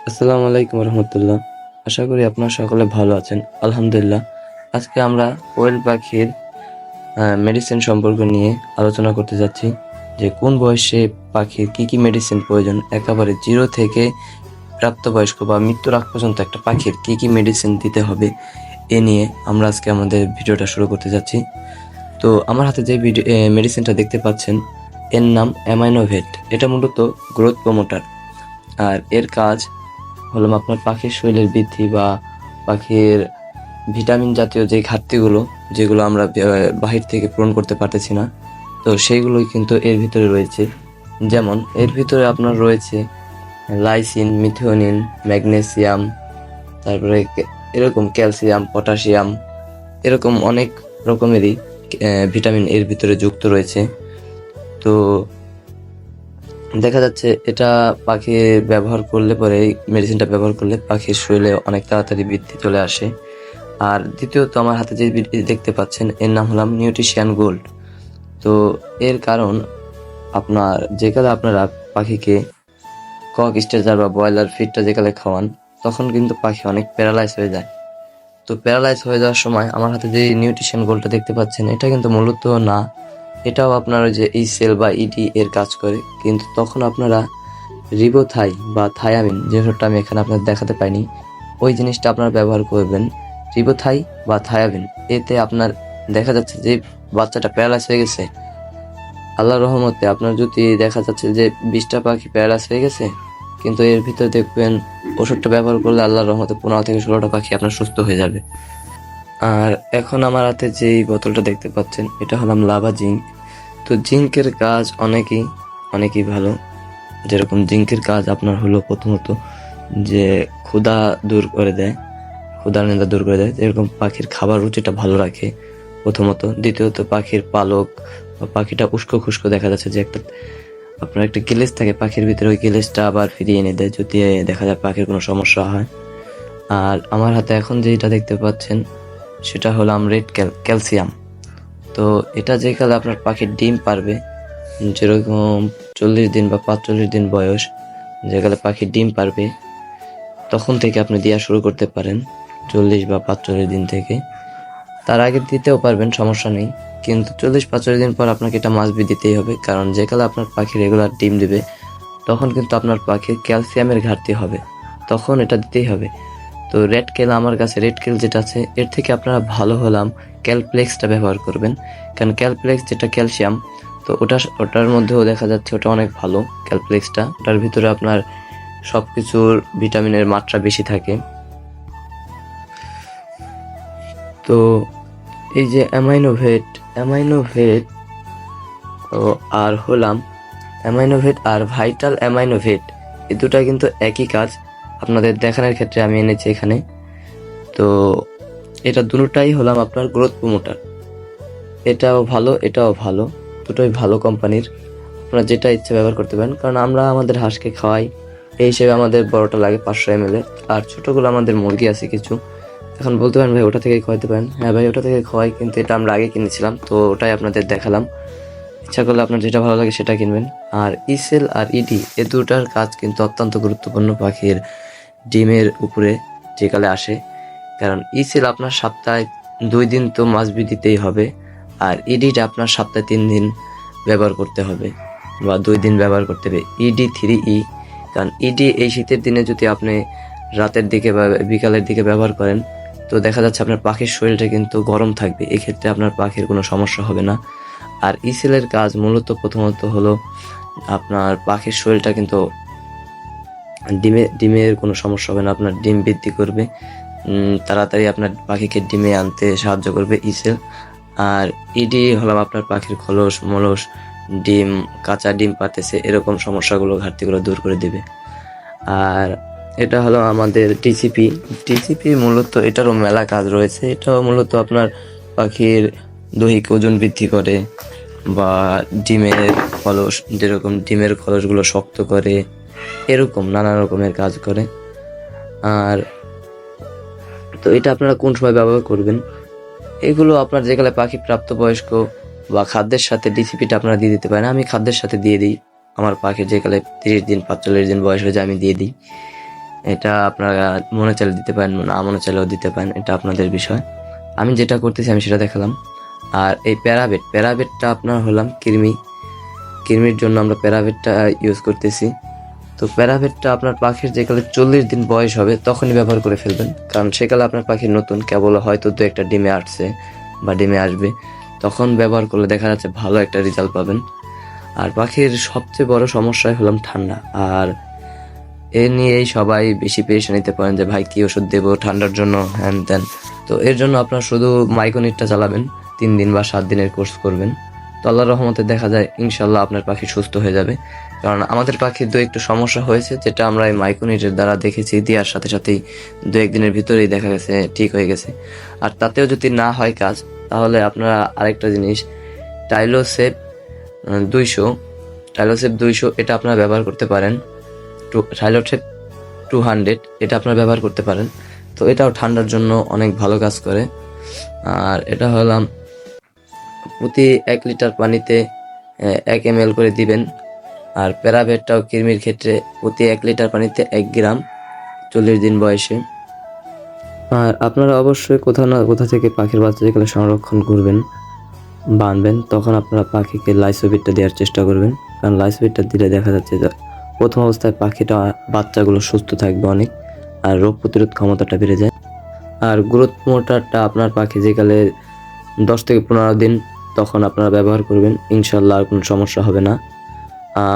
আসসালামু আলাইকুম রহমতুল্লাহ। আশা করি আপনারা সকলে ভালো আছেন। আলহামদুলিল্লাহ। আজকে আমরা কোয়েল পাখির মেডিসিন সম্পর্ক নিয়ে আলোচনা করতে যাচ্ছি যে কোন বয়সে পাখির কি কি মেডিসিন প্রয়োজন, একেবারে জিরো থেকে প্রাপ্তবয়স্ক বা মৃত্যুর আগ পর্যন্ত একটা পাখির কি কি মেডিসিন দিতে হবে এ নিয়ে আমরা আজকে আমাদের ভিডিওটা শুরু করতে যাচ্ছি। তো আমার হাতে যে মেডিসিনটা দেখতে পাচ্ছেন এর নাম অ্যামাইনোভেট। এটা মূলত গ্রোথ প্রমোটার, আর এর কাজ হলো আপনার পাখির শরীরের বৃদ্ধি বা পাখির ভিটামিন জাতীয় যে ঘাটতিগুলো, যেগুলো আমরা বাহির থেকে পূরণ করতে পারতেছি না, তো সেইগুলোই কিন্তু এর ভিতরে রয়েছে। যেমন এর ভিতরে আপনার রয়েছে লাইসিন, মিথিওনিন, ম্যাগনেসিয়াম, তারপরে এরকম ক্যালসিয়াম, পটাশিয়াম, এরকম অনেক রকমেরই ভিটামিন এর ভিতরে যুক্ত রয়েছে। তো দেখা যাচ্ছে এটা পাখি ব্যবহার করলে পরে, এই মেডিসিনটা ব্যবহার করলে পাখির শরীরে অনেক তাড়াতাড়ি বৃদ্ধি চলে আসে। আর দ্বিতীয়ত আমার হাতে যে দেখতে পাচ্ছেন এর নাম হলাম নিউট্রিশন গোল্ড। তো এর কারণ আপনার যেকালে আপনারা পাখিকে কক স্ট্রেচার বা ব্রয়লার ফিডটা যেকালে খাওয়ান, তখন কিন্তু পাখি অনেক প্যারালাইজ হয়ে যায়। তো প্যারালাইজ হয়ে যাওয়ার সময় আমার হাতে যে নিউট্রিশন গোল্ডটা দেখতে পাচ্ছেন, এটা কিন্তু মূলত না, এটাও আপনার ওই যে এই সেল বা ইডি এর কাজ করে, কিন্তু তখন আপনারা রিবোথাই বা থায়ামিন, যে ওষুধটা আমি এখানে আপনাদের দেখাতে পাইনি, ওই জিনিসটা আপনারা ব্যবহার করবেন। রিবোথাই বা থায়ামিন, এতে আপনার দেখা যাচ্ছে যে বাচ্চাটা প্যারালাইজ হয়ে গেছে, আল্লাহর রহমতে আপনার যদি দেখা যাচ্ছে যে 20টা পাখি প্যারালাইজ হয়ে গেছে, কিন্তু এর ভিতরে দেখবেন ওষুধটা ব্যবহার করলে আল্লাহর রহমতে 15 থেকে 16টা পাখি আপনার সুস্থ হয়ে যাবে। আর এখন আমার হাতে যে বোতলটা দেখতে পাচ্ছেন, এটা হলাম লাভা জিঙ্ক। তো জিঙ্কের কাজ অনেকই ভালো। যেরকম জিঙ্কের কাজ আপনার হলো প্রথমত যে ক্ষুধা দূর করে দেয়, ক্ষুধার নিন্দা দূর করে দেয়, এরকম পাখির খাবার রুচিটা ভালো রাখে প্রথমত। দ্বিতীয়ত পাখির পালক বা পাখিটা উস্কো খুস্কো দেখা যাচ্ছে যে একটা আপনার একটা গিলেজ থাকে পাখির ভিতরে, ওই গিলেজটা আবার ফিরিয়ে এনে দেয় যদি দেখা যায় পাখির কোনো সমস্যা হয়। আর আমার হাতে এখন যেটা দেখতে পাচ্ছেন সেটা হলো রেড ক্যালসিয়াম। তো এটা যে কালে আপনার পাখির ডিম পারবে, যেরকম 40 দিন বা 45 দিন বয়স, যেকালে পাখির ডিম পারবে, তখন থেকে আপনি দেওয়া শুরু করতে পারেন। 40 বা 45 দিন থেকে, তার আগে দিতেও পারবেন, সমস্যা নেই, কিন্তু 40-45 দিন পর আপনাকে এটা মাস্ট বি দিতেই হবে। কারণ যেকালে আপনার পাখি রেগুলার ডিম দিবে, তখন কিন্তু আপনার পাখির ক্যালসিয়ামের ঘাটতি হবে, তখন এটা দিতেই হবে। তো রেড কেল, আমার কাছে রেড কেল যেটা আছে, এর থেকে আপনারা ভালো হলাম ক্যালপ্লেক্সটা ব্যবহার করবেন। কারণ ক্যালপ্লেক্স যেটা ক্যালসিয়াম, তো ওটার মধ্যেও দেখা যাচ্ছে ওটা অনেক ভালো। ক্যালপ্লেক্সটা, ওটার ভিতরে আপনার সব কিছুর ভিটামিনের মাত্রা বেশি থাকে। তো এই যে অ্যামাইনোভেট ও আর হলাম অ্যামাইনোভেট আর ভাইটাল অ্যামাইনোভেট, এই দুটা কিন্তু একই কাজ। আপনাদের দেখানোর ক্ষেত্রে আমি এনেছি এখানে। তো এটা দুটোটাই হলাম আপনার গ্রোথ প্রমোটার। এটাও ভালো, এটাও ভালো, দুটোই ভালো কোম্পানির। আপনারা যেটা ইচ্ছা ব্যবহার করতে পারেন। কারণ আমরা আমাদের হাঁসকে খাওয়াই, এই হিসেবে আমাদের বড়টা লাগে 500 ml, আর ছোটোগুলো আমাদের মুরগি আছে কিছু। এখন বলতে পারেন ভাই ওটা থেকে খাওয়াতে পারেন, হ্যাঁ ভাই ওটা থেকে খাওয়াই, কিন্তু এটা আমরা আগে কিনেছিলাম, তো ওটাই আপনাদের দেখালাম। ইচ্ছা করলে আপনার যেটা ভালো লাগে সেটা কিনবেন। আর ইসেল আর ইডি, এ দুটার কাজ কিন্তু অত্যন্ত গুরুত্বপূর্ণ পাখির ডিমের উপরে যেকালে আসে। কারণ ইসেল আপনার সপ্তাহে 2 দিন তো মাছবি দিতেই হবে, আর ইডিটা আপনার সপ্তাহে 3 দিন ব্যবহার করতে হবে বা 2 দিন ব্যবহার করতে হবে, ED3E। কারণ ইডি এই শীতের দিনে যদি আপনি রাতের দিকে বা বিকালের দিকে ব্যবহার করেন, তো দেখা যাচ্ছে আপনার পাখির শরীরটা কিন্তু গরম থাকবে, এক্ষেত্রে আপনার পাখির কোনো সমস্যা হবে না। আর ইসেলের কাজ মূলত প্রথমত হলো আপনার পাখির শরীরটা কিন্তু ডিমের কোনো সমস্যা হবে না, আপনার ডিম বৃদ্ধি করবে, তাড়াতাড়ি আপনার পাখিকে ডিমে আনতে সাহায্য করবে ইসেল। আর ইডি হলাম আপনার পাখির খোলস মোলস, ডিম কাঁচা ডিম পাতেছে এরকম সমস্যাগুলো, ঘাটতিগুলো দূর করে দেবে। আর এটা হলো আমাদের টিসিপি মূলত এটারও মেলা কাজ রয়েছে। এটাও মূলত আপনার পাখির দৈহিক ওজন বৃদ্ধি করে বা ডিমের খোলস, যেরকম ডিমের খোলসগুলো শক্ত করে, এরকম নানা রকমের কাজ করে। আর তো এটা আপনারা কোন সময় ব্যবহার করবেন, এগুলো আপনার যেখানে পাখি প্রাপ্তবয়স্ক বা খাদ্যের সাথে ডিসিপিটা আপনারা দিয়ে দিতে পারেন। আমি খাদ্যের সাথে দিয়ে দিই, আমার পাখির যেকালে 30 দিন 45 দিন বয়স হয়ে যায় আমি দিয়ে দিই। এটা আপনারা মনে চাইলে দিতে পারেন, না মনে চাইলেও দিতে পারেন, এটা আপনাদের বিষয়। আমি যেটা করতেছি আমি সেটা দেখালাম। আর এই প্যারাবেটটা আপনার হলাম কৃমির জন্য আমরা প্যারাবেটটা ইউজ করতেছি। তো প্যারাবেটটা আপনার পাখির যেকালে 40 দিন বয়স হবে তখনই ব্যবহার করে ফেলবেন, কারণ সেকালে আপনার পাখি নতুন, কেবল হয়তো দু একটা ডিমে আসছে বা ডিমে আসবে, তখন ব্যবহার করলে দেখা যাচ্ছে ভালো একটা রেজাল্ট পাবেন। আর পাখির সবচেয়ে বড় সমস্যাই হলাম ঠান্ডা। আর এ নিয়েই সবাই বেশি পেরেশানিতে পড়েন যে ভাই কি ওষুধ দেবো ঠান্ডার জন্য, হ্যান ত্যান। তো এর জন্য আপনার শুধু মাইকোনিটটা চালাবেন, 3 দিন বা 7 দিনের কোর্স করবেন। তো আল্লাহর রহমতে দেখা যায় ইনশাল্লাহ আপনার পাখি সুস্থ হয়ে যাবে। কারণ আমাদের পাখির একটু সমস্যা হয়েছে, যেটা আমরা এই মাইকোনিটের দ্বারা দেখেছি, দেওয়ার সাথে সাথেই 2-1 দিনের ভিতরেই দেখা গেছে ঠিক হয়ে গেছে। আর তাতেও যদি না হয় কাজ, তাহলে আপনারা আরেকটা জিনিস, টাইলোসেপ 200 এটা আপনারা ব্যবহার করতে পারেন। থাইলয়েড 200 এটা আপনারা ব্যবহার করতে পারেন। তো এটাও ঠান্ডার জন্য অনেক ভালো কাজ করে। আর এটা হলাম প্রতি 1 লিটার পানিতে 1 ml করে দিবেন। আর প্যারাভেটটাও কৃমির ক্ষেত্রে প্রতি 1 লিটার পানিতে 1 গ্রাম 40 দিন বয়সে। আর আপনারা অবশ্যই কোথাও না কোথা থেকে পাখির বাচ্চা যেগুলো সংরক্ষণ করবেন, বানবেন, তখন আপনারা পাখিকে লাইসোভিটটা দেওয়ার চেষ্টা করবেন। কারণ লাইসোভিটটা দিলে দেখা যাচ্ছে যে প্রথম অবস্থায় পাখিটা বাচ্চাগুলো সুস্থ থাকবে অনেক, আর রোগ প্রতিরোধ ক্ষমতাটা বেড়ে যায়। আর গ্রোথ মোটারটা আপনার পাখি যেকালে 10 থেকে 15 দিন, তখন আপনারা ব্যবহার করবেন, ইনশাল্লাহ আর কোনো সমস্যা হবে না।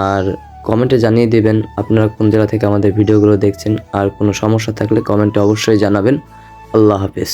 আর কমেন্টে জানিয়ে দেবেন আপনারা কোন জায়গা থেকে আমাদের ভিডিওগুলো দেখছেন। আর কোনো সমস্যা থাকলে কমেন্টে অবশ্যই জানাবেন। আল্লাহ হাফেজ।